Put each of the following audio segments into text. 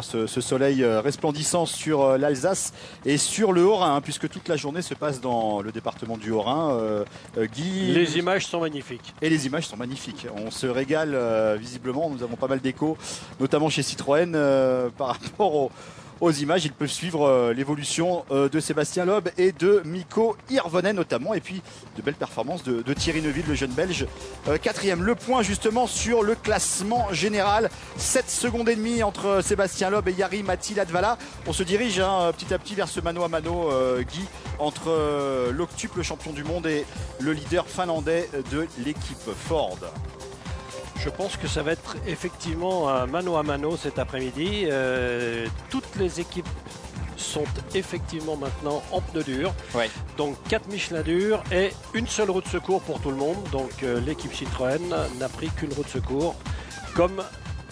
Ce soleil resplendissant sur l'Alsace et sur le Haut-Rhin, hein, puisque toute la journée se passe dans le département du Haut-Rhin. Guy, les images sont magnifiques. Et les images sont magnifiques. On se régale visiblement. Nous avons pas mal d'échos, notamment chez Citroën, par rapport aux images. Ils peuvent suivre l'évolution de Sébastien Loeb et de Mikko Hirvonen notamment, et puis de belles performances de Thierry Neuville, le jeune Belge, quatrième. Le point justement sur le classement général, 7 secondes et demie entre Sébastien Loeb et Jari-Matti Latvala. On se dirige petit à petit vers ce mano à mano, Guy, entre l'octuple champion du monde et le leader finlandais de l'équipe Ford. Je pense que ça va être effectivement un mano à mano cet après-midi. Toutes les équipes sont effectivement maintenant en pneus durs. Ouais. Donc 4 Michelin durs et une seule roue de secours pour tout le monde. Donc l'équipe Citroën n'a pris qu'une roue de secours, comme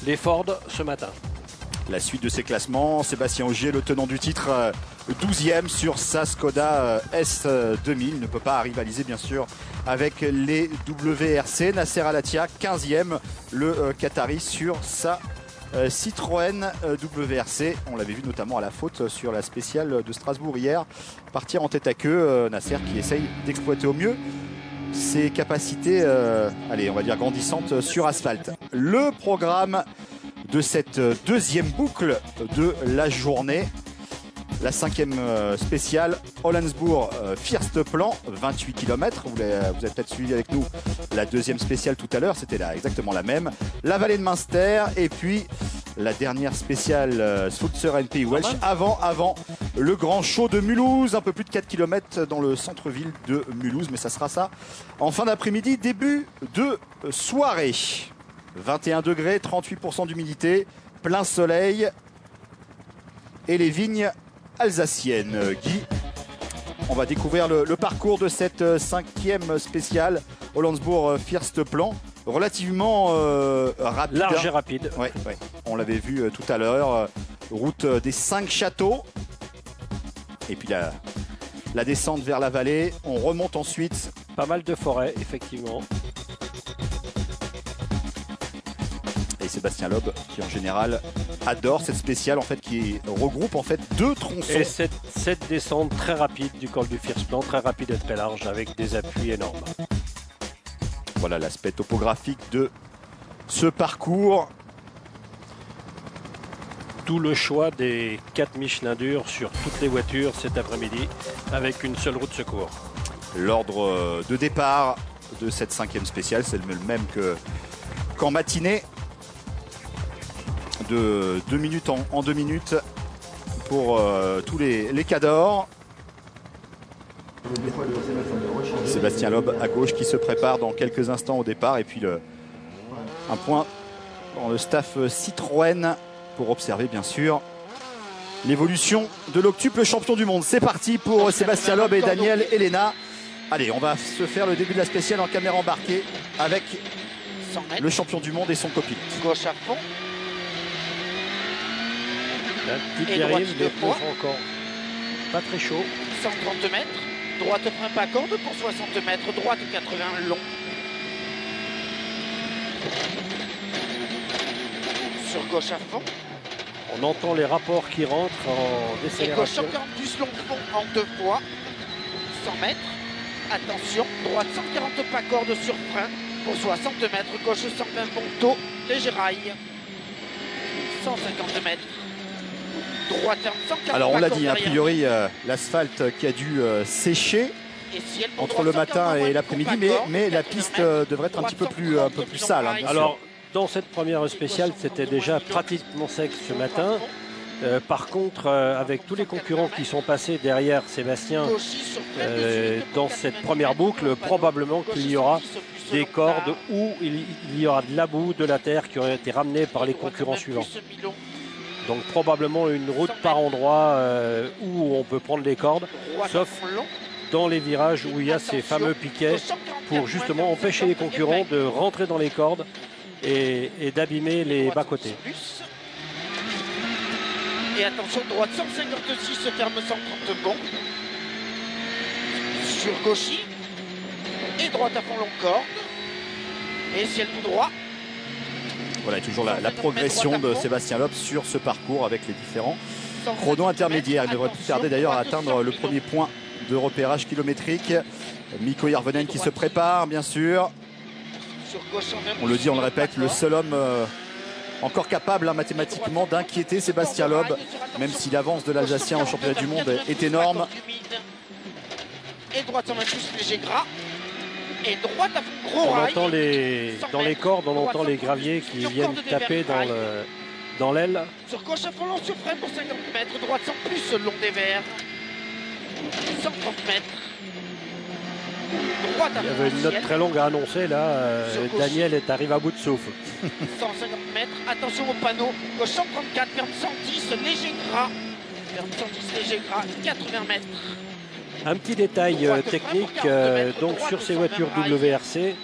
les Ford ce matin. La suite de ces classements, Sébastien Ogier, le tenant du titre, 12e sur sa Skoda S2000. Ne peut pas rivaliser bien sûr avec les WRC. Nasser Al-Attiyah, 15e, le Qatari sur sa Citroën WRC. On l'avait vu notamment à la faute sur la spéciale de Strasbourg hier. Partir en tête à queue, Nasser qui essaye d'exploiter au mieux ses capacités, allez, on va dire grandissantes sur asphalte. Le programme de cette deuxième boucle de la journée, la 5e spéciale, Hollandsbourg-Firstplan, 28 km. Vous avez peut-être suivi avec nous la deuxième spéciale tout à l'heure, c'était là exactement la même. La vallée de Münster et puis la dernière spéciale Switzer Pays Welsh avant le grand show de Mulhouse, un peu plus de 4 km dans le centre-ville de Mulhouse, mais ça sera ça en fin d'après-midi, début de soirée. 21 degrés, 38% d'humidité, plein soleil et les vignes alsaciennes. Guy, on va découvrir le parcours de cette 5e spéciale Hollandsbourg-Firstplan, relativement rapide. Large et rapide. Ouais. On l'avait vu tout à l'heure, route des 5 châteaux. Et puis la descente vers la vallée, on remonte ensuite. Pas mal de forêts, effectivement. Et Sébastien Loeb qui en général adore cette spéciale en fait, qui regroupe en fait 2 tronçons. Et cette descente très rapide du col du Firstplan, très rapide et très large avec des appuis énormes. Voilà l'aspect topographique de ce parcours. Tout le choix des 4 Michelin durs sur toutes les voitures cet après-midi avec une seule roue de secours. L'ordre de départ de cette 5e spéciale, c'est le même qu'en matinée. De 2 minutes en 2 minutes pour tous les cadors. Sébastien Loeb à gauche qui se prépare dans quelques instants au départ, et puis un point dans le staff Citroën pour observer bien sûr l'évolution de l'octuple champion du monde. C'est parti pour Sébastien Loeb et Daniel Elena. Allez, on va se faire le début de la spéciale en caméra embarquée avec le champion du monde et son copilote. Gauche à fond. La petite dérive, mais encore pas très chaud. 130 mètres, droite frein pas corde pour 60 mètres, droite 80 long. Sur gauche à fond. On entend les rapports qui rentrent en décélération. Et gauche 140 plus long fond en 2 fois. 100 mètres. Attention, droite 140 pas corde sur frein pour 60 mètres, gauche 120 ponto, léger rail. 150 mètres. Droite 140. Alors on l'a dit, a priori l'asphalte qui a dû sécher entre le matin et l'après-midi, mais la piste devrait être un peu plus sale. Hein, alors dans cette première spéciale, c'était déjà pratiquement sec ce matin. Par contre, avec tous les concurrents qui sont passés derrière Sébastien dans cette première boucle, probablement qu'il y aura des cordes ou il y aura de la boue, de la terre qui auraient été ramenées par les concurrents suivants. Donc probablement une route par endroit où on peut prendre les cordes, sauf dans les virages où il y a ces fameux piquets pour justement empêcher les concurrents de rentrer dans les cordes et d'abîmer les bas-côtés. Et attention, droite 156, ferme 130 bon. Sur gauchy. Et droite à fond long corde. Et ciel tout droit. Voilà, toujours la progression de Sébastien Loeb sur ce parcours avec les différents chronos intermédiaires. Il devrait plus tarder d'ailleurs à atteindre le premier point de repérage kilométrique. Mikko Järvenen qui se prépare, bien sûr. On le dit, on le répète, le seul homme encore capable mathématiquement d'inquiéter Sébastien Loeb, même si l'avance de l'Alsacien au championnat du monde est énorme. Et droite, on va plus léger gras. Et droite à fond, gros rail. Dans les cordes, on entend les graviers qui viennent taper dans l'aile. Sur gauche à fond long sur frein pour 50 mètres. Droite sans plus le long des verts. 130 mètres. Droite à fond. Il y avait une note très longue à annoncer là. Daniel est arrivé à bout de souffle. 150 mètres. Attention au panneau. Gauche 134, ferme 110, léger gras. Ferme 110, léger gras. 80 mètres. Un petit détail technique, donc sur ces voitures WRC,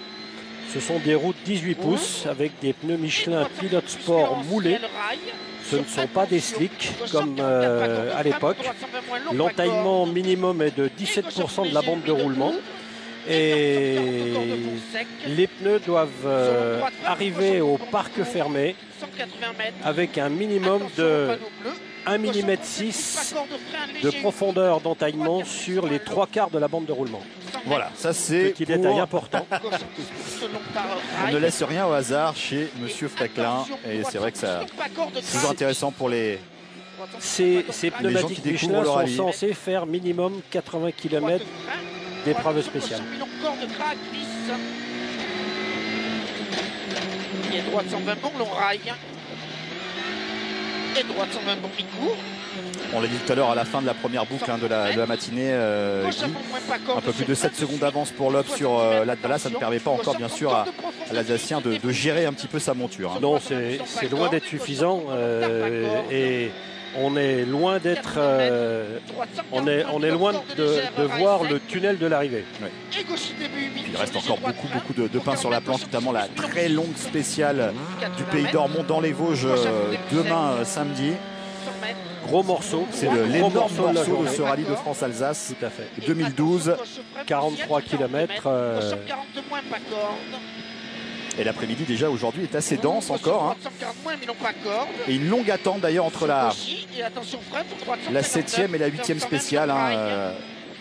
ce sont des roues 18 pouces avec des pneus Michelin Pilot Sport moulés. Ce ne sont pas des slicks comme à l'époque. L'entaillement minimum est de 17% de la bande de roulement. Et les pneus doivent arriver au parc fermé avec un minimum de 1,6 mm de profondeur d'entaillement sur les 3/4 de la bande de roulement. Voilà, ça c'est petit détail important. On ne laisse rien au hasard chez Monsieur Fréquelin et c'est vrai que c'est toujours intéressant pour les Ces pneumatiques qui Michelin leur sont rallye. censés faire minimum 80 km d'épreuve spéciale. Et droite 120 bon, long rail. Et droite 120 bon, mi-court. On l'a dit tout à l'heure à la fin de la première boucle de la matinée, Guy, un peu plus de 7 secondes d'avance pour Loeb sur Latvala. Ça ne permet pas encore bien sûr à l'Alsacien de gérer un petit peu sa monture. Non, c'est loin d'être suffisant et on est loin d'être on est loin de voir le tunnel de l'arrivée. Oui. Il reste encore beaucoup de pain sur la planche, notamment la très longue spéciale du Pays d'Ormont dans les Vosges demain samedi. Gros morceau, c'est l'énorme morceau de ce rallye de France-Alsace 2012. 43 km. Et l'après-midi déjà aujourd'hui est assez dense encore. Et une longue attente d'ailleurs entre la 7e et la 8e spéciale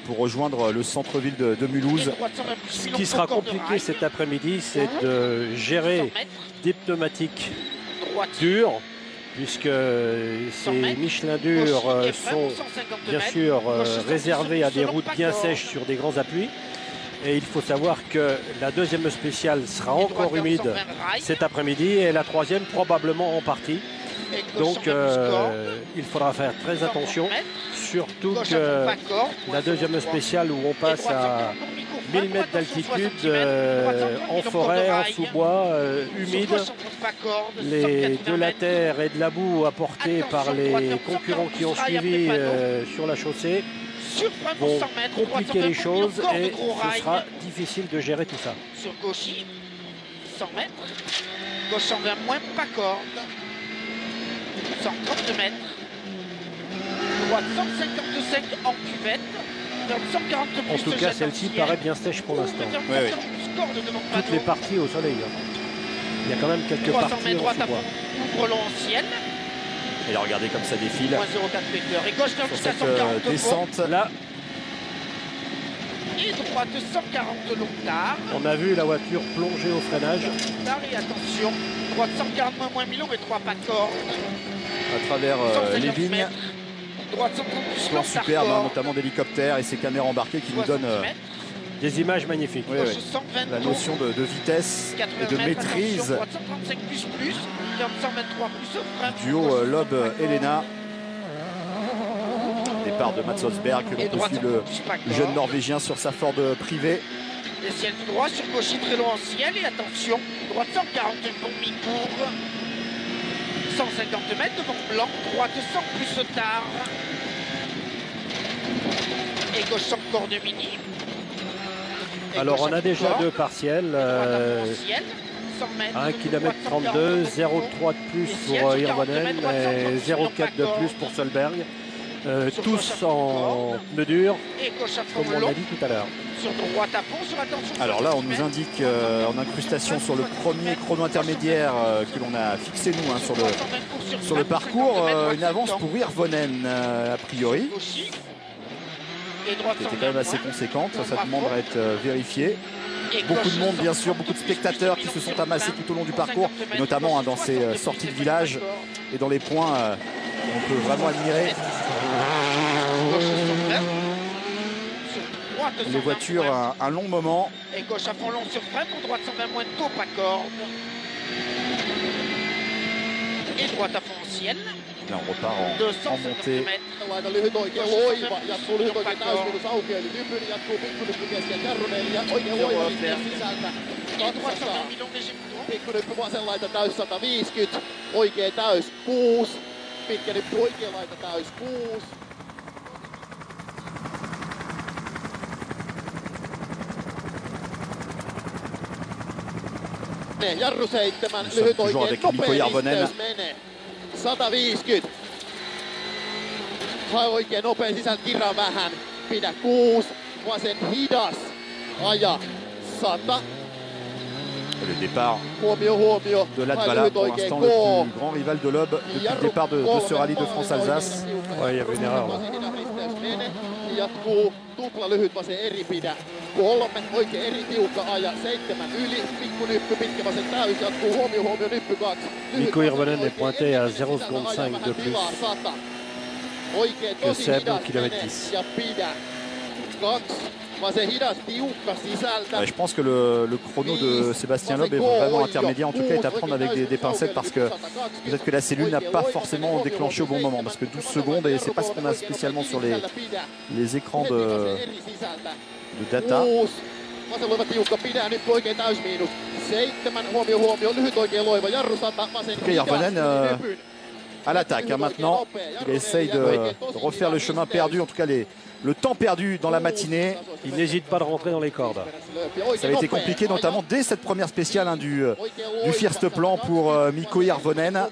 pour rejoindre le centre-ville de Mulhouse. Ce qui sera compliqué cet après-midi, c'est de gérer des pneumatiques durs, puisque ces Michelin durs sont bien sûr réservés à des routes bien sèches sur des grands appuis. Et il faut savoir que la deuxième spéciale sera encore humide cet après-midi et la troisième probablement en partie. Donc il faudra faire très attention, surtout que la deuxième spéciale où on passe à 1000 mètres d'altitude, en forêt, en sous-bois, humide, de la terre et de la boue apportée par les concurrents qui ont suivi sur la chaussée vont compliquer les choses et ce sera difficile de gérer tout ça. Sur Gauchy, 100 mètres, gauche 120 moins, pas corde, 130 mètres, droite 155 en cuvette, 140 plus. En tout cas, celle-ci paraît bien sèche pour l'instant. Oui. Toutes les parties au soleil. Il y a quand même quelques parties en sous-bois. Ouvre long en ciel. Et là, regardez comme ça défile. Moins 0,4 meter. Et gauche sur cette 140 descente là. Et droite 140 long tard. On a vu la voiture plonger au freinage. Et attention, droite 140 moins 1000 mais 3 pas de corde. À travers les vignes. Droite 130 plus plan superbe, notamment d'hélicoptères et ces caméras embarquées qui nous donnent des images magnifiques. Oui, oui. La notion de vitesse et de maîtrise. Duo Loeb-Helena. Départ de Mats Osberg, que l'on suit le jeune Norvégien sur sa Ford privée. Et ciel tout droit sur Gauchy, très long en ciel. Et attention, droite 140 bon mi-court. 150 mètres devant blanc, droite 100 plus tard. Et gauche encore de mini. Alors on a déjà deux partiels. 1 km 32, 0,3 de plus pour Hirvonen et 0,4 de plus pour Solberg. tous en pneus durs, Et gauche à fond comme on long. l'a dit tout à l'heure. Sur droite à fond, sur attention. Alors là, on nous indique en incrustation sur le premier chrono intermédiaire que l'on a fixé nous sur le parcours, une avance pour Hirvonen a priori, qui était quand même assez conséquente. Ça demande à être vérifié. Beaucoup de monde, bien sûr, beaucoup de spectateurs qui se sont amassés tout au long du parcours, et notamment dans ces sorties de village et dans les points on peut vraiment admirer les voitures un long moment. Et gauche à fond long sur frein pour droite 120 moins de taupe à corde. Et droite à fond ancienne. Là on repart en montée. Aika lyhyt oikea loiva, jatkuu lyhyt oikea täyskulus auki, eli Nypyli jatkuu pikkunyppy kesken Jarroneen ja oikein loiva linjan sisältä. 200. Pikkunyppy vasen laita täys 150, oikea täys 6, pitkä nyppy oikea laita täys 6. Jarru 7, lyhyt oikein nopea risteys menee. 150. Hae oikein nopea sisältä, kirraa vähän. Pidä 6, vasen hidas. Aja 100. Le départ Huomio. de Latvala, pour l'instant le plus grand rival de l'Aube depuis le départ de ce rallye de France-Alsace. Ouais, il y avait une erreur. Jatkuu tupla lyhyt vasen eri pidä. 3, oikein eri tiukka aja. 7 yli, pikku nyppy, pitkä vasen täys. Jatkuu huomio, nyppy 2. Mikko Hirvonen est pointé à 0,5 de plus que Seb au kilomètre 10. Ja pidä 2. Vasen hidas, tiukka sisältä. Ouais, je pense que le chrono de Sébastien Loeb est vraiment intermédiaire, en tout cas est à prendre avec des pincettes, parce que peut-être que la cellule n'a pas forcément déclenché au bon moment, parce que 12 secondes et c'est pas ce qu'on a spécialement sur les écrans de data. Vasen loiva tiukka, pidä nyt oikein täysmiinus. 7, huomio, lyhyt oikein loiva, jarru 100, vasen Hirvonen à l'attaque maintenant, il essaye de refaire le chemin perdu, en tout cas le temps perdu dans la matinée. Il n'hésite pas de rentrer dans les cordes. Ça avait été compliqué, notamment dès cette première spéciale du First Plan pour Mikko Hirvonen.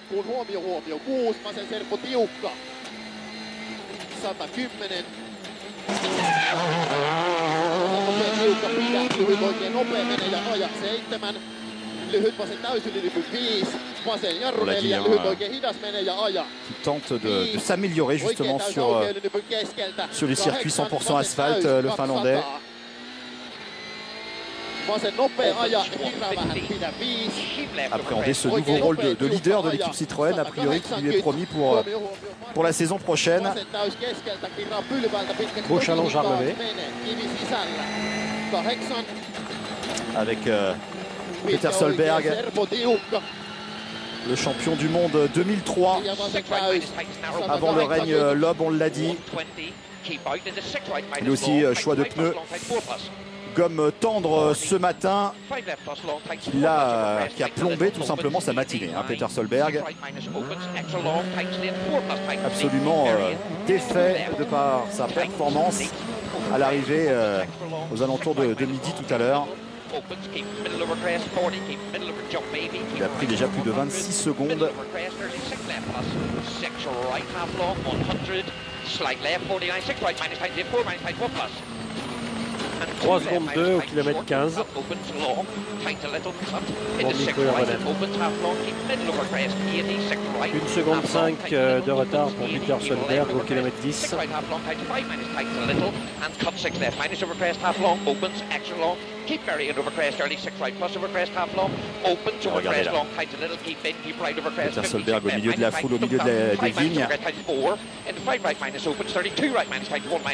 Lyhyt vasen täysylilipy 5, vasen On l'a dit, jarrunelia, lyhyt oikein hidas menee ja aja. Qui tente de s'améliorer justement sur du circuit 100% asphalte, le finlandais. Vasen nopea aja, kirraa vähän, pidä 5. Appréhender ce nouveau rôle de leader de l'équipe Citroën, a priori qui lui est promis pour la saison prochaine. Vasen täys keskeltä, kirraa pylvältä pitkäksi. Beau challenge à relever. Kivi sisällä. 8. Avec Peter Solberg, le champion du monde 2003, avant le règne Loeb, on l'a dit. Il est aussi choix de pneus gomme tendre ce matin, qui a plombé tout simplement sa matinée, hein, Peter Solberg. Absolument défait de par sa performance à l'arrivée aux alentours de midi tout à l'heure. Il a pris déjà plus de 26 secondes. 3 secondes 2 au kilomètre 15 pour Mikko Hirvonen. 1 seconde 5 de retard pour Peter Solberg au kilomètre 10. Regardez là. Peter Solberg au milieu de la foule, au milieu des vignes.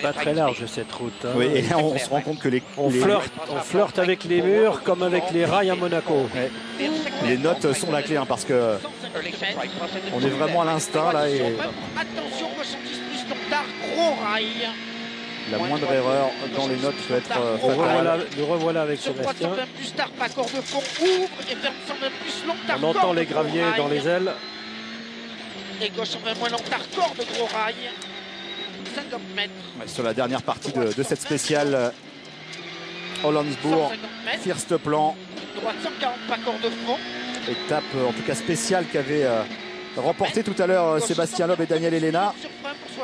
Pas très large cette route. Hein. Oui, et là, on se rend compte que on flirte avec les murs comme avec les rails à Monaco. Ouais. Les notes sont la clé, hein, parce que on est vraiment à l'instinct là, et Attention, 70 plus Lontard, gros rail. la moindre erreur dans les notes peut être fatale. Le revoilà avec Sur droite Sébastien. 120 plus Tarp, accord de fond, ouvre et ferme 120 plus Lontard. On entend les graviers dans les ailes. Et gauche 120 moins Lontard, corde, gros rail. 50 mètres. Ouais, sur la dernière partie de cette spéciale Hollandsbourg, 150 mètres. First Plan, Droite 140 pas corps de fond. étape en tout cas spéciale qu'avait remporté tout à l'heure Sébastien Loeb et Daniel Elena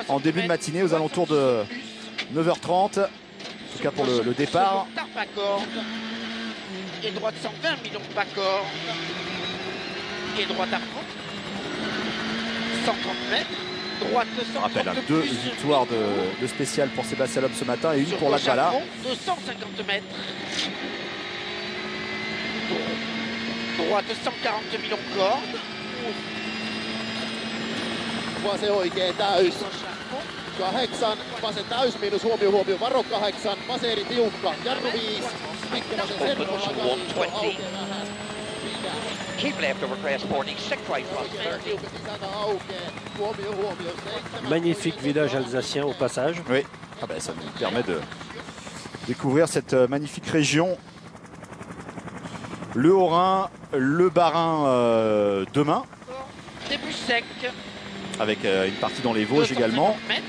en début de matinée aux alentours de 9h30. En tout cas pour le départ. Et droite 120 millions de Pacor. Et droite à fond. 130 mètres. Droite de 130. Je rappelle, hein, 2 victoires de spécial pour Sébastien Loeb ce matin et une pour Latvala. 250 mètres. Droite 140 millions de cordes. Vasen oikein täys. 8, vasen täysmiinus, huomio, varo 8, vasen tiukka, jarru 5, Mikko vasen servo, aukeaa vähän. Keep left over crest 46, right plus 30. Huomio, Magnifique village alsacien au passage. Oui, ah ben, ça nous permet de découvrir cette magnifique région. Le Haut-Rhin, le Bas-Rhin demain. Début sec. Avec une partie dans les Vosges également. Mètres,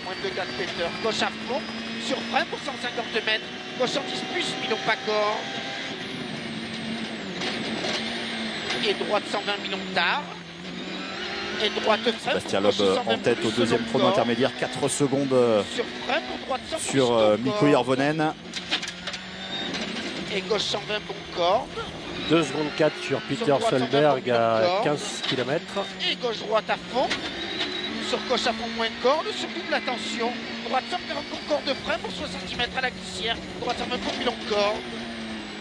moins de 4 mètres. Gauche à fond. Sur frein pour 150 mètres. Gauche 110 plus, millions Pacor. Et droite 120 millions de tard. Et droite frein. Sébastien Loeb en tête au deuxième chrono intermédiaire. 4 secondes sur frein pour droite 100 sur Mikko Hirvonen. Et gauche 120 bon corde. 2 secondes 4 sur Peter Solberg à 15 km. Et gauche droite à fond. Sur gauche à fond moins de corde. Sur double attention. Droite 140 bon corde de frein pour 60 cm à la glissière. Droite 120 bon million de corde.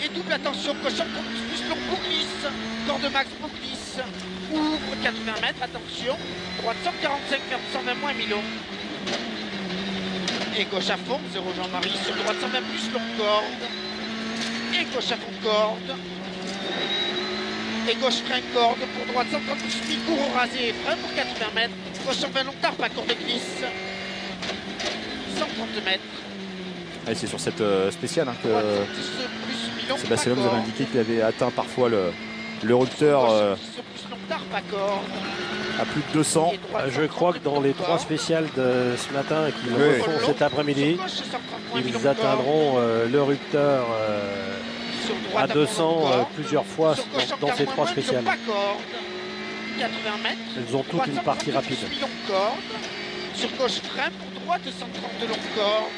Et double attention. Gauche 140 plus long pour glisse. Corde max pour glisse. Ouvre 80 mètres. Attention. Droite 145 vers 120 moins million. Et gauche à fond. 0 Jean-Marie. Sur droite 120 plus long corde. Et gauche à fond corde. Et gauche frein corde pour droite 130 plus mi-cours au rasé et frein pour 80 mètres. Gauche 120 long tard, pas corde de glisse. 130 mètres. Et c'est sur cette spéciale hein, que Sébastien Loeb nous avait indiqué qu'il avait atteint parfois le rupteur à plus de 200. Je crois que dans les 3 spéciales de ce matin et qu'ils refont cet après-midi, ils atteindront le rupteur à 200 plusieurs fois dans ces 3 spéciales. 80 mètres. Elles ont toute une partie rapide. Sur gauche frein pour droite 130 de longue corde.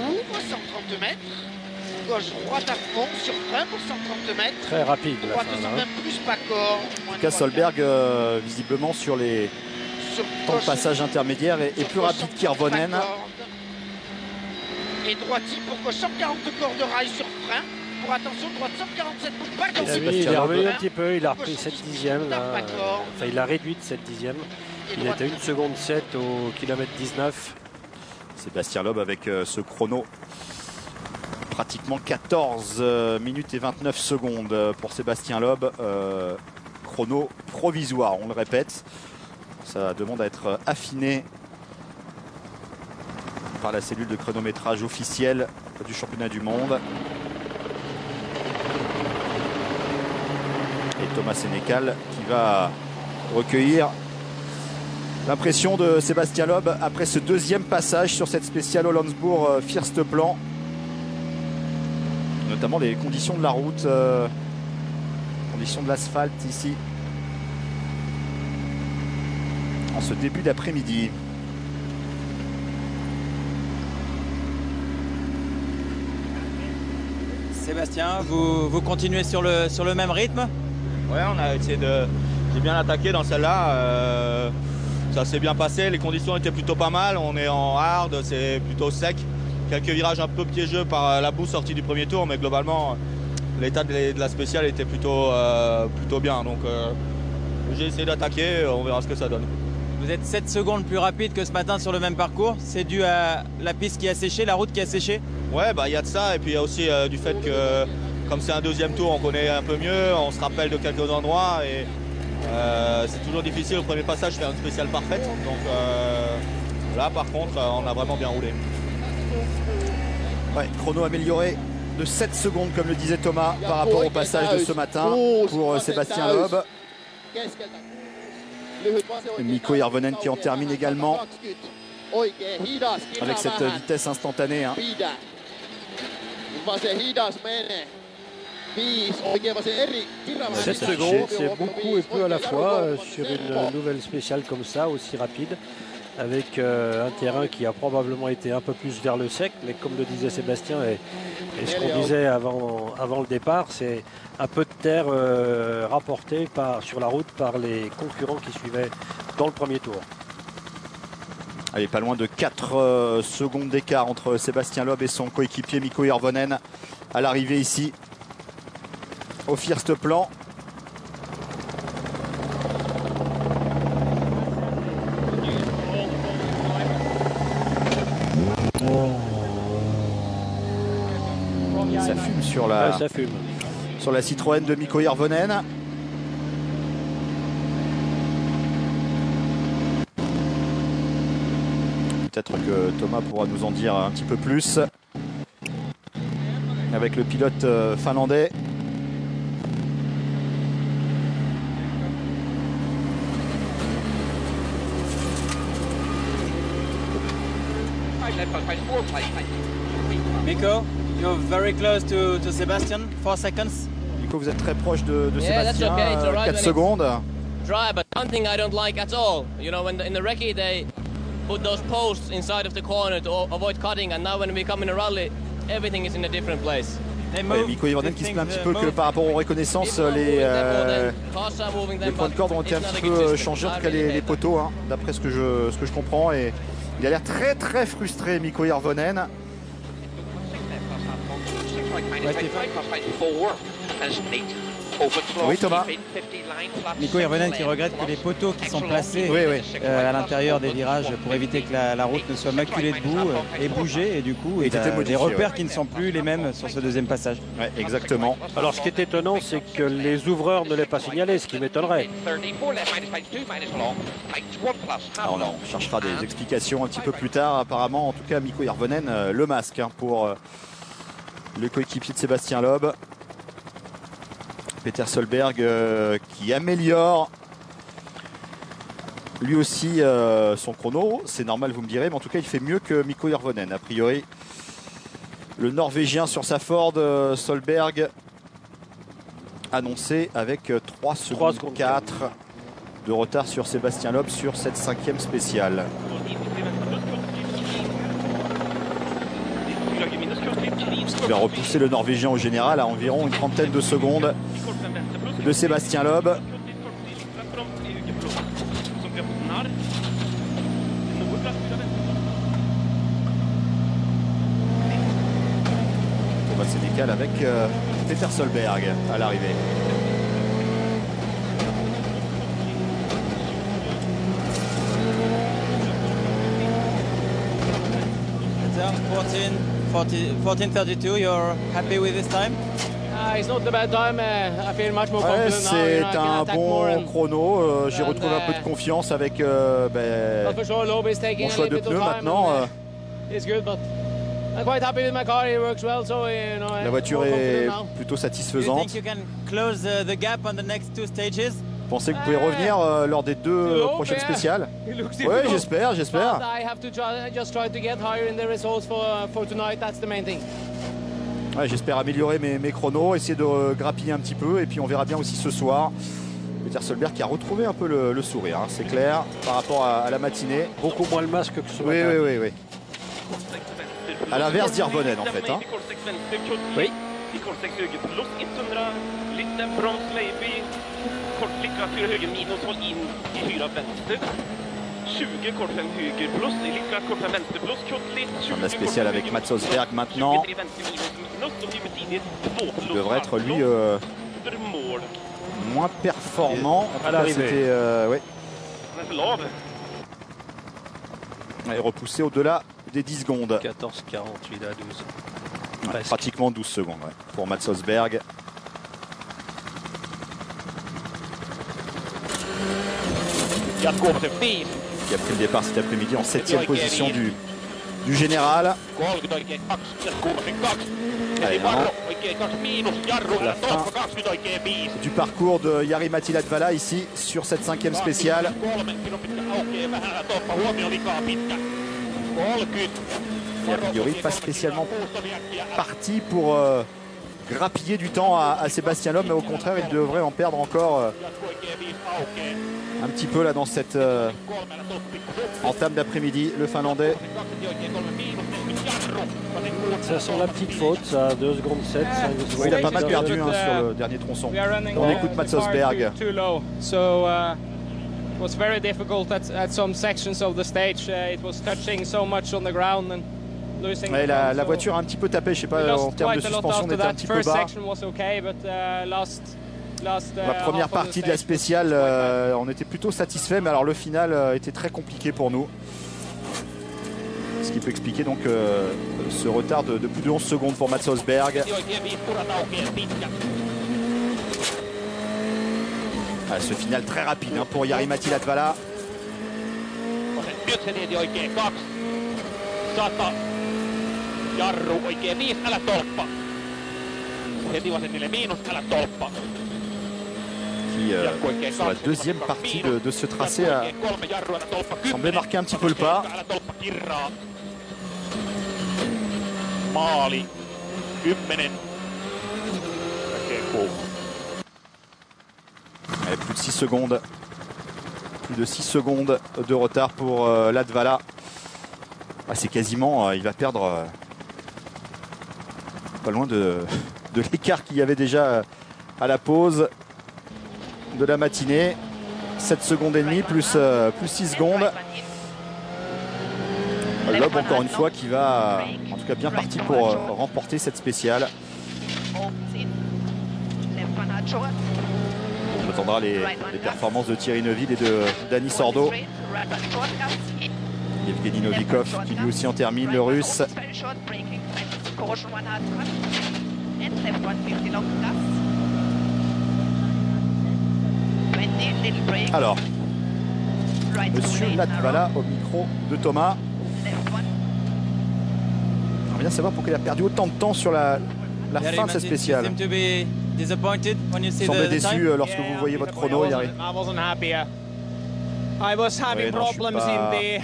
Ouvre 130 mètres. Gauche droite à fond sur frein pour 130 mètres. Très rapide la droite fin, 120 plus pas corde. En tout cas Solberg visiblement sur les temps de passage intermédiaire est plus rapide qu'Hirvonen. Et droitier pour gauche 140 de corde de rail sur frein. Pour attention, droite 147 pour pas corde. Il est revenu un petit peu, il a repris 7 dixièmes. Là. Enfin, il a réduit de 7 dixièmes. Il était 1 seconde 7 au kilomètre 19. Sébastien Loeb avec ce chrono. Pratiquement 14 minutes et 29 secondes pour Sébastien Loeb. Chrono provisoire, on le répète. Ça demande à être affiné par la cellule de chronométrage officielle du championnat du monde. Et Thomas Sénécal qui va recueillir l'impression de Sébastien Loeb après ce deuxième passage sur cette spéciale Hollandsbourg-Firstplan. Notamment les conditions de la route, conditions de l'asphalte ici en ce début d'après-midi. Sébastien, vous continuez sur le même rythme? Ouais, on a essayé j'ai bien attaqué dans celle-là. Ça s'est bien passé, les conditions étaient plutôt pas mal. On est en hard, c'est plutôt sec. Quelques virages un peu piégeux par la boue sortie du premier tour, mais globalement, l'état de la spéciale était plutôt bien. Donc j'ai essayé d'attaquer, on verra ce que ça donne. Vous êtes 7 secondes plus rapide que ce matin sur le même parcours. C'est dû à la piste qui a séché, la route qui a séché? Ouais, bah il y a de ça, et puis il y a aussi du fait que comme c'est un deuxième tour, on connaît un peu mieux, on se rappelle de quelques endroits, et c'est toujours difficile au premier passage de faire une spéciale parfaite. Donc là par contre, on a vraiment bien roulé. Ouais, chrono amélioré de 7 secondes comme le disait Thomas par rapport au passage de ce matin pour Sébastien Loeb. Mikko Hirvonen qui en termine également avec cette vitesse instantanée. Hein. 7 secondes, c'est beaucoup et peu à la fois sur une nouvelle spéciale comme ça, aussi rapide, avec un terrain qui a probablement été un peu plus vers le sec, mais comme le disait Sébastien et ce qu'on disait avant le départ, c'est un peu de terre rapportée sur la route par les concurrents qui suivaient dans le premier tour. Allez, pas loin de 4 secondes d'écart entre Sébastien Loeb et son coéquipier Mikko Hirvonen à l'arrivée ici au First Plan. Ça fume sur la, ça fume sur la Citroën de Mikko Hirvonen. Peut-être que Thomas pourra nous en dire un petit peu plus avec le pilote finlandais. Mikko, you're very close to Sebastian, 4 seconds. Mikko, vous êtes très proche de Sébastien, 4 secondes. Dry, but one thing I don't like at all, you know, in the recce they put those posts inside of the corner to avoid cutting, and now when we come in a rally, everything is in a different place. Ouais, Mikko Hirvonen qui se plaint un petit peu que par rapport aux reconnaissances, les points de corde ont été un petit peu changés, en tout cas les poteaux, hein, d'après ce que je comprends. Et il a l'air très très frustré, Mikko Hirvonen. Oui, Thomas. Mikko Hirvonen qui regrette que les poteaux qui sont placés à l'intérieur des virages pour éviter que la route ne soit maculée de boue et bouger, et du coup il y a des repères qui ne sont plus les mêmes sur ce deuxième passage. Ouais, exactement. Alors ce qui est étonnant, c'est que les ouvreurs ne l'aient pas signalé, ce qui m'étonnerait. On cherchera des explications un petit peu plus tard. Apparemment, en tout cas, Mikko Hirvonen, le masque hein, pour le coéquipier de Sébastien Loeb. Peter Solberg qui améliore lui aussi son chrono. C'est normal, vous me direz, mais en tout cas il fait mieux que Mikko Hirvonen. A priori, le Norvégien sur sa Ford, Solberg, annoncé avec 3 secondes 4 de retard sur Sébastien Loeb sur cette 5e spéciale. Ce qui va repousser le Norvégien au général à environ une trentaine de secondes de Sébastien Loeb. Thomas Sénécal avec Peter Solberg à l'arrivée. Peter, 14:32, you're happy with this time? It's not a bad time. I feel much more confident now. C'est un bon chrono. J'ai retrouvé un peu de confiance avec mon choix de pneus maintenant. La voiture est plutôt satisfaisante. Pensez que vous pouvez revenir lors des 2 prochaines spéciales? Oui, j'espère. Ouais, j'espère améliorer mes chronos, essayer de grappiller un petit peu, et puis on verra bien aussi ce soir. Peter Solberg qui a retrouvé un peu le sourire, hein, c'est clair, par rapport à la matinée. Beaucoup moins le masque que ce matin. Oui. À l'inverse d'Hirvonen en fait. Hein. Oui. On a spécial avec Mats Osberg maintenant. Il devrait être lui moins performant à l'arrivée. Et repoussé au-delà des 10 secondes. 14,48 à 12. Ouais, pratiquement 12 secondes pour Mats Osberg. Qui a pris le départ cet après-midi en 7e position du général. Allez, la fin du parcours de Jari Matti Latvala ici sur cette 5e spéciale. Et a priori pas spécialement parti pour grappiller du temps à Sébastien Loeb, mais au contraire, il devrait en perdre encore un petit peu là dans cette entame d'après-midi, le Finlandais. Ça sent la petite faute, ça, 2 secondes 7. Oui, il a pas mal perdu sur le dernier tronçon. On écoute Mats Østberg. It was very difficult at some sections of the stage. It was touching so much on the ground and losing. Ouais, la voiture a un petit peu tapé, je sais pas, en termes de suspension, on était un petit peu bas. La première partie de la spéciale, on était plutôt satisfait, mais alors le final était très compliqué pour nous. Ce qui peut expliquer donc ce retard de plus de 11 secondes pour Mats Østberg. Ah, ce final très rapide hein, pour Jari-Matti Latvala. Qui, sur la deuxième partie de ce tracé, semblait marquer un petit peu le pas. Allez, plus de 6 secondes. Plus de 6 secondes de retard pour Latvala. Ah, c'est quasiment, il va perdre pas loin de l'écart qu'il y avait déjà à la pause de la matinée. 7 secondes et demie plus 6 secondes. Loeb encore une fois qui va en tout cas bien parti pour remporter cette spéciale. On attendra les performances de Thierry Neuville et de Dani Sordo. Evgeny Novikov qui lui aussi en termine, le russe. Alors, Monsieur Latvala au micro de Thomas. On va bien savoir pourquoi il a perdu autant de temps sur la fin de cette spéciale. Vous semblez déçu lorsque vous voyez votre chrono, Jari. I was having problems in the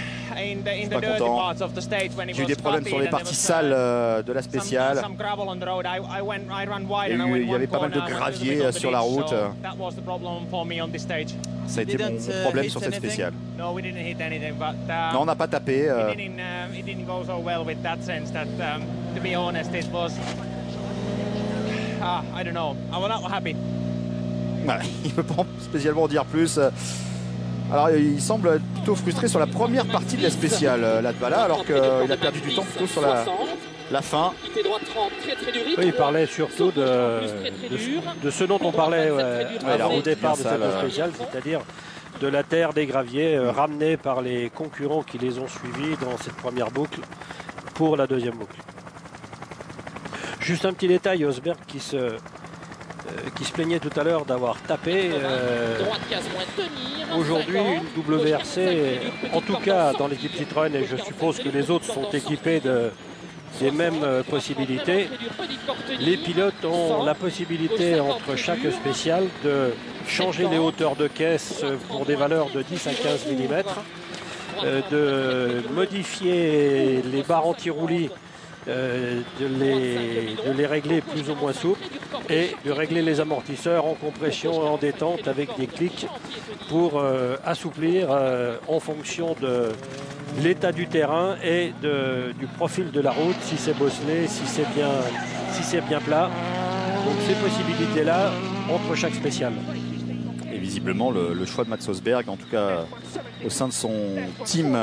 dirty parts of the stage when it was. J'ai eu des problèmes sur les parties sales de la spéciale. Il y avait pas mal de gravier sur la route. Ça a été mon problème sur cette spéciale. Non, on n'a pas tapé. I don't know. I was not happy. Ouais, il ne peut pas spécialement en dire plus. Alors il semble plutôt frustré sur la première partie de la spéciale, Latvala, alors qu'il a perdu du temps plutôt sur la fin. Oui, il parlait surtout de ce dont on parlait au départ de cette spéciale, c'est-à-dire de la terre, des graviers ramenés par les concurrents qui les ont suivis dans cette première boucle pour la deuxième boucle. Juste un petit détail, Østberg qui se plaignait tout à l'heure d'avoir tapé. Aujourd'hui, une WRC, en tout cas dans l'équipe Citroën, et je suppose que les autres sont équipés des mêmes possibilités, les pilotes ont la possibilité entre chaque spéciale de changer les hauteurs de caisse pour des valeurs de 10 à 15 mm, de modifier les barres anti-roulis, de les régler plus ou moins souples et de régler les amortisseurs en compression et en détente avec des clics pour assouplir en fonction de l'état du terrain et du profil de la route, si c'est bosselé, si c'est bien plat. Donc ces possibilités-là entre chaque spéciale. Et visiblement le choix de Mats Østberg, en tout cas au sein de son team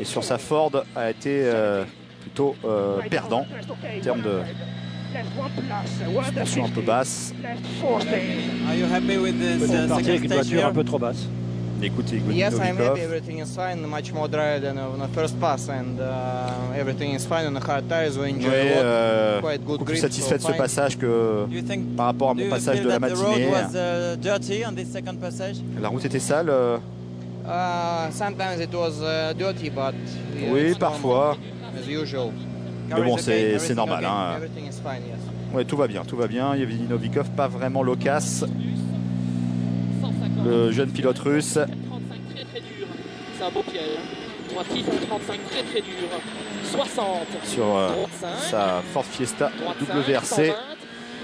et sur sa Ford, a été plutôt perdant en termes de suspension un peu basse. Peut-être partir avec une voiture un peu trop basse. Écoutez, yes, I'm happy. Everything is fine. Much more dry than on the first pass, and everything is fine on the hard tires. We enjoy a lot. Quite good grip. Plus satisfait de ce passage que par rapport à mon passage de la matinée. La route était sale. Sometimes it was dirty, but oui, parfois. As usual. Mais bon, c'est normal. Hein. Everything is fine, yes. Ouais, tout va bien, tout va bien. Evgeny Novikov, pas vraiment loquace. Le jeune pilote russe. C'est un beau pied. Droite 35 très dur. 60. Sur sa Ford Fiesta WRC.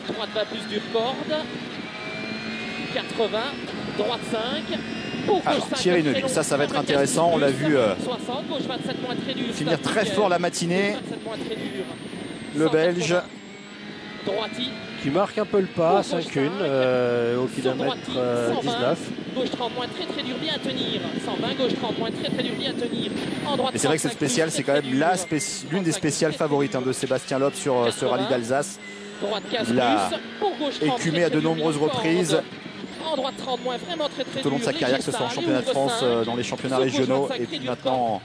Droite bas plus dur corde. 80. Droite 5. Alors Thierry Neuville, ça va être intéressant. On l'a vu finir très fort la matinée. Le Belge. Qui marque un peu le pas, 5-1 au kilomètre 19. Gauche 30 moins très dur, bien à tenir. 120, gauche 30 moins très dur, bien à tenir. Et c'est vrai que cette spéciale, c'est quand même l'une des spéciales favorites de Sébastien Loeb sur ce rallye d'Alsace. Il a écumé à de nombreuses reprises en droite 30 moins, vraiment tout au long de sa carrière, que ce soit en championnat de France, dans les championnats régionaux et puis maintenant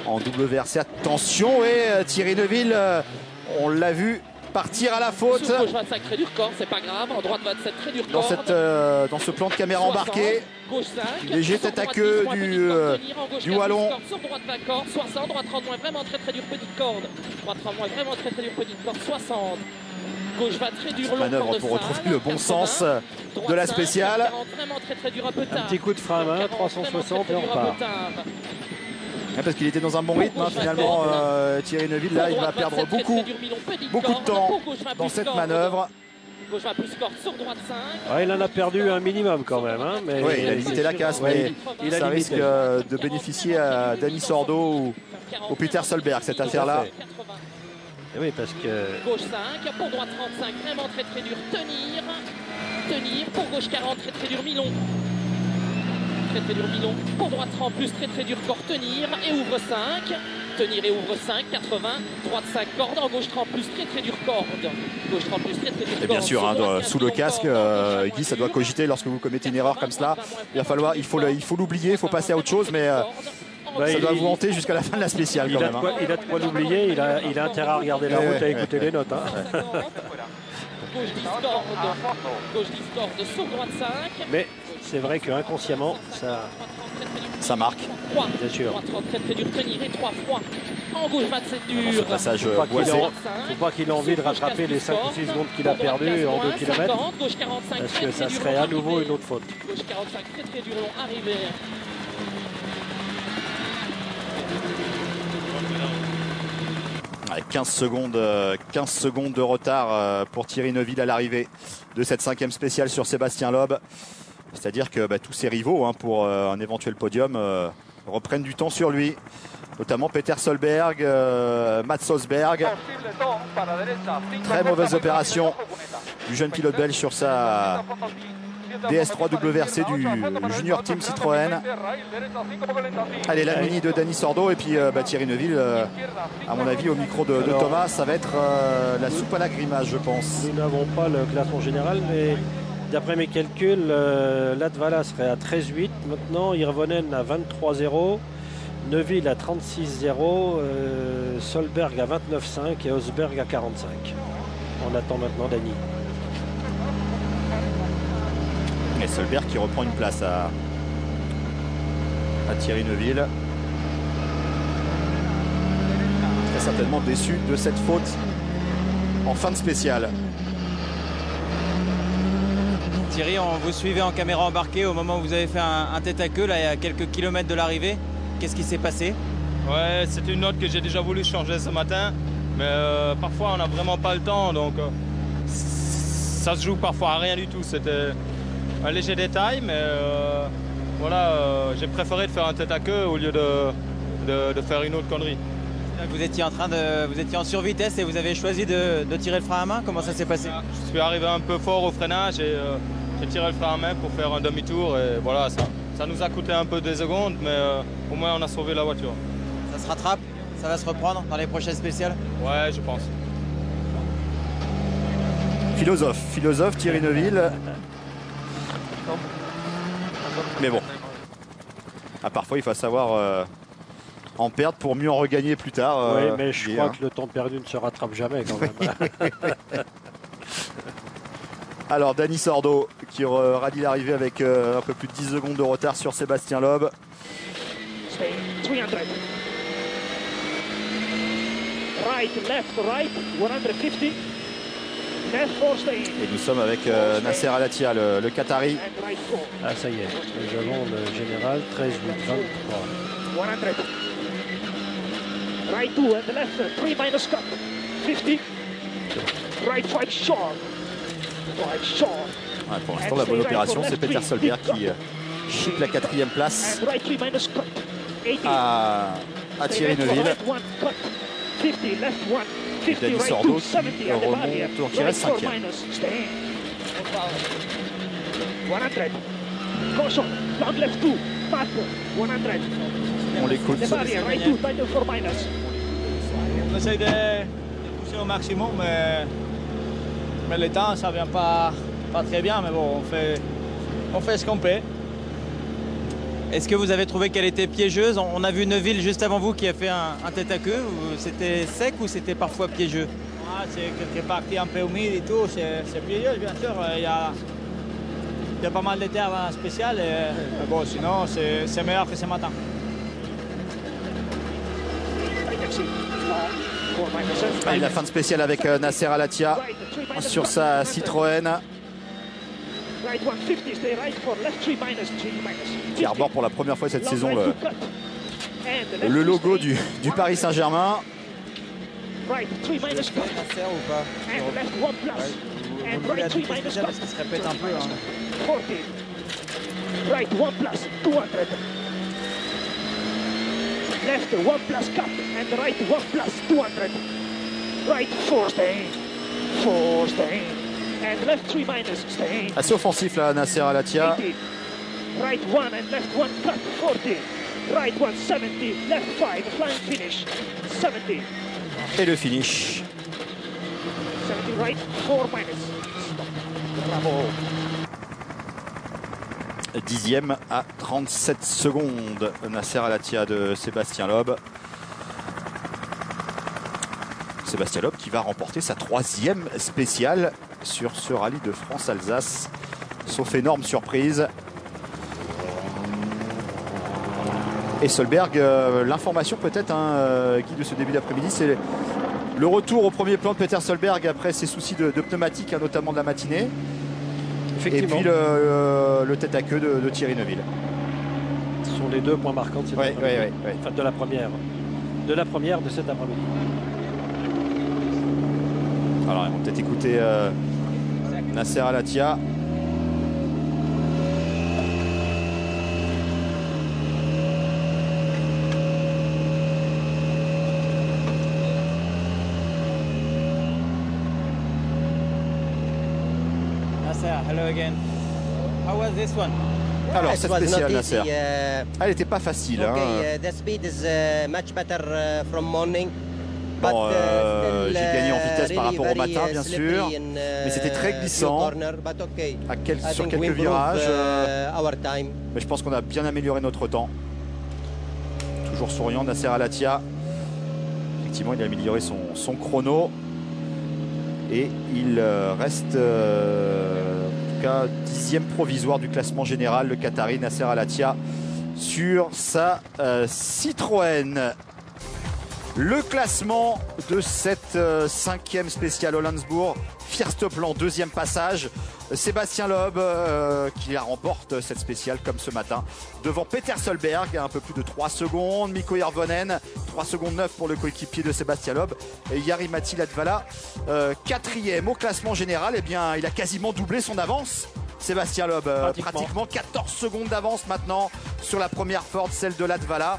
en WRC. Attention, et Thierry Neuville, on l'a vu partir à la faute. Gauche 25 très dur corps, c'est pas grave. En droite 27 très dur corps. Dans ce plan de caméra embarqué. Gauche 5. Léger tête à queue du Wallon. Sur droite 20 corps, 60. Droite 30 moins, vraiment très dur petite corde. Droite 30 moins, vraiment très dur petite corde, 60. Gauche va très dur, long manœuvre pour retrouver le bon sens de la spéciale. Vraiment très dur, un peu tard. Un petit coup de frein à main, 360 et on repart. Parce qu'il était dans un bon rythme finalement, Thierry Neuville. Là, il va perdre beaucoup de temps dans cette manœuvre. Il en a perdu un minimum quand même. Mais oui, il a limité la casse, mais ça risque de bénéficier à Dani Sordo ou au Peter Solberg, cette affaire-là. Oui, parce que... Gauche 5, pour droite 35, vraiment très dur, tenir, pour gauche 40, très dur, mi-long. Très dur, mi-long, pour droite 30 plus, très dur, corps, tenir, et ouvre 5, tenir et ouvre 5, 80, droite 5 cordes, en gauche 30 plus, très dur, corde. Gauche 30 plus, très dur, corde. Et bien sûr, sous le casque, Guy, ça doit cogiter lorsque vous commettez une erreur comme cela. Il faut l'oublier, il faut passer à autre chose, mais... ça doit vous hanter jusqu'à la fin de la spéciale quand même. Il a de quoi l'oublier, il a intérêt à regarder la route, à écouter les notes. Gauche 10 cordes, sur droite 5. Mais c'est vrai qu'inconsciemment, ça marque. 3, bien sûr. Droite 30 très dur, tenir et 3 fois. En gauche 27 dur. Ce passage boisé. Il ne faut pas qu'il ait envie de rattraper les 5 ou 6 secondes qu'il a perdues en 2 km. Parce que ça serait à nouveau une autre faute. Gauche 45 très dur long, arrivé. 15 secondes de retard pour Thierry Neuville à l'arrivée de cette 5e spéciale sur Sébastien Loeb. C'est-à-dire que tous ses rivaux pour un éventuel podium reprennent du temps sur lui. Notamment Peter Solberg, Mats Sosberg. Très mauvaise opération du jeune pilote belge sur sa DS3 WRC du Junior Team Citroën. Allez, la mini de Dani Sordo et puis Thierry Neuville, à mon avis, au micro de Thomas, ça va être la soupe à la grimace, je pense. Nous n'avons pas le classement général, mais d'après mes calculs, Latvala serait à 13,8. Maintenant, Hirvonen à 23,0. Neuville à 36,0. Solberg à 29,5 et Osberg à 45. On attend maintenant Dani. Et Solberg qui reprend une place à Thierry Neuville. Très certainement déçu de cette faute en fin de spéciale. Thierry, on vous suivait en caméra embarquée au moment où vous avez fait un tête à queue, là, il y a quelques kilomètres de l'arrivée. Qu'est-ce qui s'est passé? Ouais, c'est une note que j'ai déjà voulu changer ce matin, mais parfois on n'a vraiment pas le temps, donc ça se joue parfois à rien du tout. C'était un léger détail, mais voilà, j'ai préféré de faire un tête à queue au lieu de faire une autre connerie. Vous étiez en survitesse et vous avez choisi de tirer le frein à main. Comment ça s'est passé? Je suis arrivé un peu fort au freinage et j'ai tiré le frein à main pour faire un demi-tour et voilà, ça nous a coûté un peu des secondes, mais au moins on a sauvé la voiture. Ça se rattrape? Ça va se reprendre dans les prochaines spéciales? Ouais, je pense. Philosophe Thierry Neuville. Mais bon, parfois il faut savoir en perdre pour mieux en regagner plus tard. Oui, mais je crois que le temps perdu ne se rattrape jamais quand même. Alors Dani Sordo qui rallie l'arrivée avec un peu plus de 10 secondes de retard sur Sébastien Loeb. Right, left, right, 150. Et nous sommes avec Nasser Al-Attiyah, le Qatari. Ah ça y est, nous avons le général 13-8-23. 100. Right 2 and left 3 minus cut. 50. Right 5 short. 5 short. Ouais, pour l'instant, la bonne opération, c'est Peter Solberg qui chip la 4e place à Thierry Neuville. Et Denis Sordo qui remonte au tirage 5e. On l'écoute. On essaye de pousser au maximum, mais le temps, ça ne vient pas très bien. Mais bon, on fait ce qu'on peut. Est-ce que vous avez trouvé qu'elle était piégeuse? On a vu Neuville juste avant vous qui a fait un tête à queue. C'était sec ou c'était parfois piégeux? C'est quelques parties un peu humides et tout. C'est piégeux, bien sûr. Il y a pas mal de terre dans la spéciale. Mais bon, sinon, c'est meilleur que ce matin. Et la fin de spéciale avec Nasser Al-Attiyah sur sa Citroën. Qui arbore pour la première fois cette saison le logo du Paris Saint-Germain. Parce qu'il se répète un peu. Right 1 plus 200. Left 1 plus cut and right 1 plus 200. Right 4 stay. 4 stay. And left 3 minus stay. Assez offensif là, Nasser Al-Attiyah. Right 1 and left 1 cut 40. Right 1 70. Left 5 flying finish 70. Et le finish. 70 right 4 minus. Bravo. 10e à 37 secondes. Nasser Al-Attiyah de Sébastien Loeb. Sébastien Loeb qui va remporter sa 3e spéciale sur ce rallye de France-Alsace. Sauf énorme surprise. Et Solberg, l'information peut-être, Guy, de ce début d'après-midi, c'est le retour au premier plan de Peter Solberg après ses soucis de pneumatique, notamment de la matinée. Et puis le tête à queue de Thierry Neuville. Ce sont les 2 points marquants de cette après-midi. Enfin, de la première de cet après-midi. Alors, on va peut-être écouter Nasser Al-Attiyah. Hello again. How was this one? Alors, cette spéciale, Nasser, elle n'était pas facile. The speed is much better from morning. Bon, j'ai gagné en vitesse par rapport au matin, bien sûr, mais c'était très glissant sur quelques virages. Mais je pense qu'on a bien amélioré notre temps. Toujours souriant, Nasser Al-Attiyah. Effectivement, il a amélioré son chrono. Et il reste en tout cas 10e provisoire du classement général, le Qatari Nasser Al-Attiyah sur sa Citroën. Le classement de cette 5e spéciale Hollandsbourg. Firstplan, 2e passage. Sébastien Loeb qui la remporte cette spéciale comme ce matin devant Peter Solberg, un peu plus de 3 secondes. Mikko Hirvonen, 3 secondes 9 pour le coéquipier de Sébastien Loeb. Et Jari-Matti Latvala, 4e au classement général. Eh bien, il a quasiment doublé son avance. Sébastien Loeb, pratiquement 14 secondes d'avance maintenant sur la première Ford, celle de Latvala.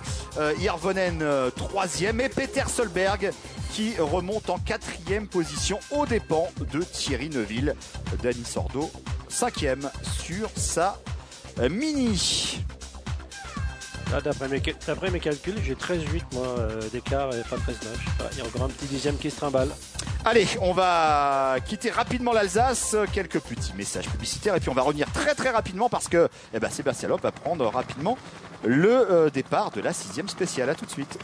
Hirvonen, 3e, et Peter Solberg qui remonte en 4e position aux dépens de Thierry Neuville. Denis Sordo, 5e sur sa Mini. D'après mes calculs, j'ai 13,8 d'écart et pas 13,9. Il y a encore un petit 10e qui se trimballe. Allez, on va quitter rapidement l'Alsace, quelques petits messages publicitaires et puis on va revenir très rapidement parce que Sébastien Loeb va prendre rapidement le départ de la 6e spéciale. À tout de suite.